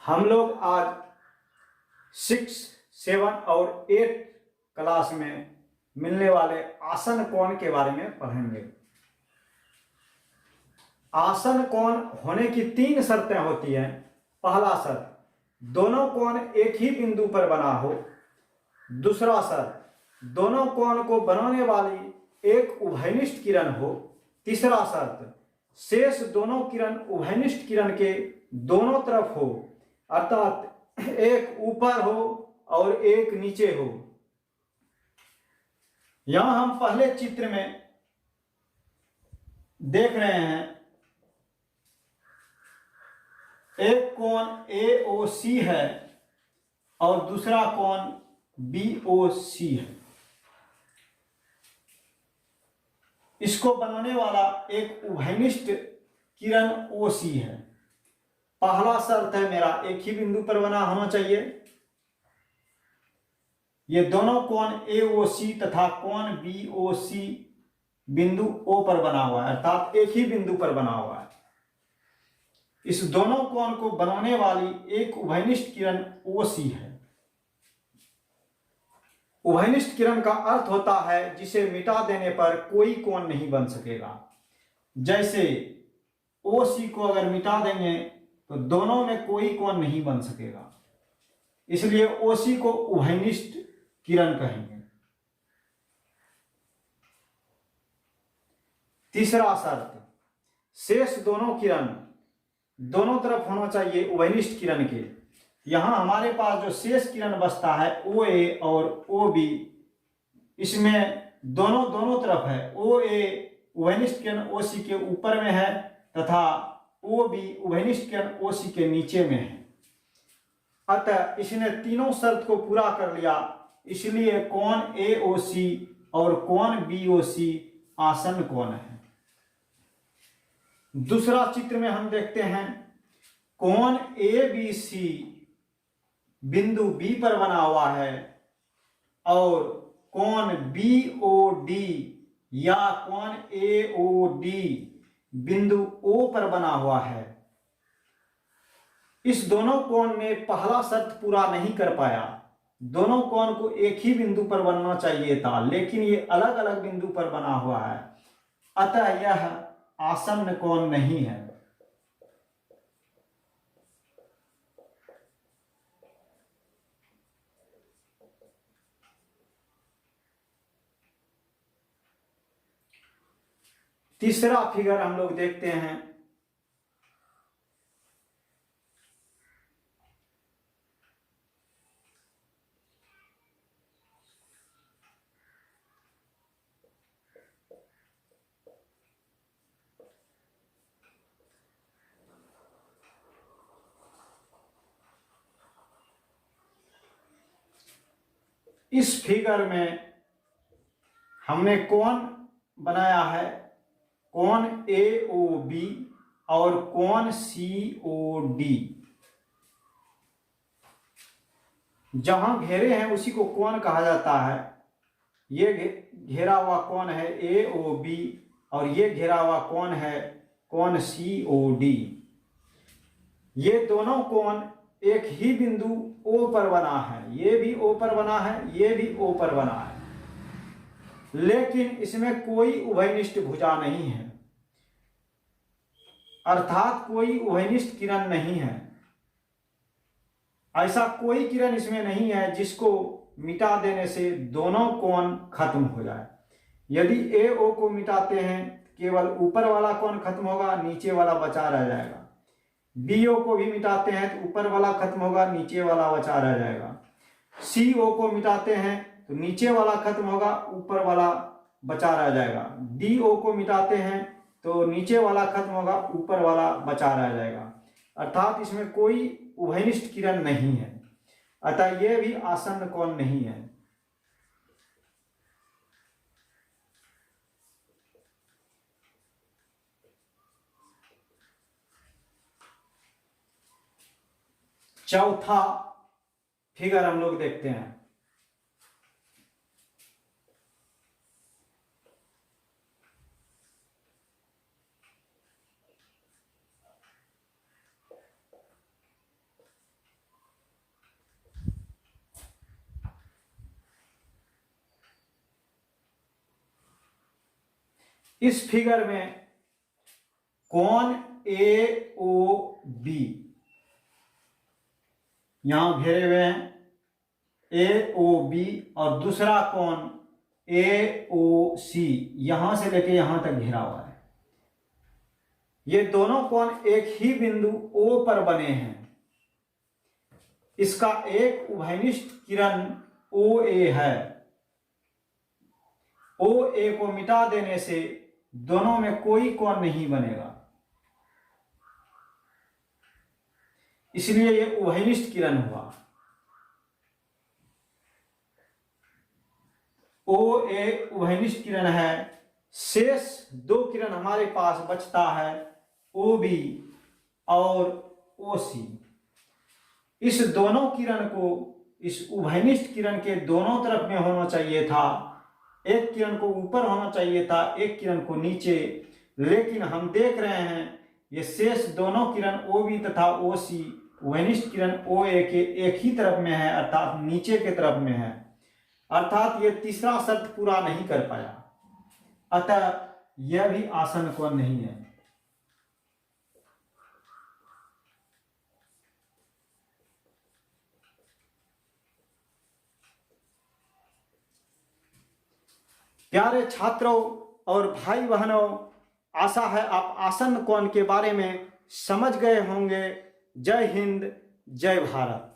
हम लोग आज 6, 7 और 8 क्लास में मिलने वाले आसन कोण के बारे में पढ़ेंगे। आसन कोण होने की 3 शर्तें होती हैं। पहला शर्त, दोनों कोण एक ही बिंदु पर बना हो। दूसरा शर्त, दोनों कोण को बनाने वाली एक उभयनिष्ठ किरण हो। तीसरा शर्त, शेष दोनों किरण उभयनिष्ठ किरण के दोनों तरफ हो, अर्थात एक ऊपर हो और एक नीचे हो। यहां हम पहले चित्र में देख रहे हैं एक कोण AOC है और दूसरा कोण BOC है। इसको बनाने वाला एक उभयनिष्ठ किरण OC है। पहला शर्त है मेरा एक ही बिंदु पर बना होना चाहिए। ये दोनों कोण AOC तथा कोण BOC बिंदु O पर बना हुआ है, अर्थात एक ही बिंदु पर बना हुआ है। इस दोनों कोण को बनाने वाली एक उभयनिष्ठ किरण OC है। उभयनिष्ठ किरण का अर्थ होता है जिसे मिटा देने पर कोई कोण नहीं बन सकेगा। जैसे OC को अगर मिटा देंगे तो दोनों में कोई कोण नहीं बन सकेगा, इसलिए OC को उभयनिष्ठ किरण कहेंगे। तीसरा शर्त, शेष दोनों किरण दोनों तरफ होना चाहिए उभयनिष्ठ किरण के। यहां हमारे पास जो शेष किरण बचता है OA और OB, इसमें दोनों तरफ है। OA उभयनिष्ठ किरण OC के ऊपर में है तथा OB उभयनिष्ठ किरण OC के नीचे में है। अतः इसने तीनों शर्त को पूरा कर लिया, इसलिए कोण AOC और कोण BOC आसन कोण है। दूसरा चित्र में हम देखते हैं कोण ABC बिंदु B पर बना हुआ है और कोण BOD या कोण AOD बिंदु O पर बना हुआ है। इस दोनों कोण ने पहला शर्त पूरा नहीं कर पाया। दोनों कोण को एक ही बिंदु पर बनना चाहिए था, लेकिन ये अलग अलग बिंदु पर बना हुआ है, अतः यह आसन्न कोण नहीं है। तीसरा फिगर हम लोग देखते हैं। इस फिगर में हमने कोण बनाया है कोण AOB और कोण COD। जहां घेरे हैं उसी को कोण कहा जाता है। ये घेरा हुआ कोण है AOB और ये घेरा हुआ कोण है कोण COD। ये दोनों कोण एक ही बिंदु O पर बना है। ये भी O पर बना है, ये भी O पर बना है, लेकिन इसमें कोई उभयनिष्ठ भुजा नहीं है, अर्थात कोई उभयनिष्ठ किरण नहीं है। ऐसा कोई किरण इसमें नहीं है जिसको मिटा देने से दोनों कोण खत्म हो जाए। यदि AO को मिटाते हैं केवल ऊपर वाला कोण खत्म होगा, नीचे वाला बचा रह जाएगा। BO को भी मिटाते हैं तो ऊपर वाला खत्म होगा, नीचे वाला बचा रह जाएगा। CO को मिटाते हैं तो नीचे वाला खत्म होगा, ऊपर वाला बचा रह जाएगा। DO को मिटाते हैं तो नीचे वाला खत्म होगा, ऊपर वाला बचा रह जाएगा, अर्थात इसमें कोई उभयनिष्ठ किरण नहीं है, अतः यह भी आसन्न कोण नहीं है। चौथा फिगर हम लोग देखते हैं। इस फिगर में कोण ए ओ बी यहां घेरे हुए हैं, ए ओ बी, और दूसरा कोण ए ओ सी यहां से लेके यहां तक घेरा हुआ है। ये दोनों कोण एक ही बिंदु O पर बने हैं। इसका एक उभयनिष्ठ किरण OA है। OA को मिटा देने से दोनों में कोई कोण नहीं बनेगा, इसलिए ये उभयनिष्ठ किरण हुआ। OA उभयनिष्ठ किरण है। शेष दो किरण हमारे पास बचता है OB और OC। इस दोनों किरण को इस उभयनिष्ठ किरण के दोनों तरफ में होना चाहिए था। एक किरण को ऊपर होना चाहिए था, एक किरण को नीचे, लेकिन हम देख रहे हैं ये शेष दोनों किरण OB तथा OC उभयनिष्ठ किरण OA के एक ही तरफ में है, अर्थात नीचे के तरफ में है, अर्थात ये तीसरा शर्त पूरा नहीं कर पाया, अतः यह भी आसन कोण नहीं है। प्यारे छात्रों और भाई बहनों, आशा है आप आसन कोण के बारे में समझ गए होंगे। जय हिंद, जय भारत।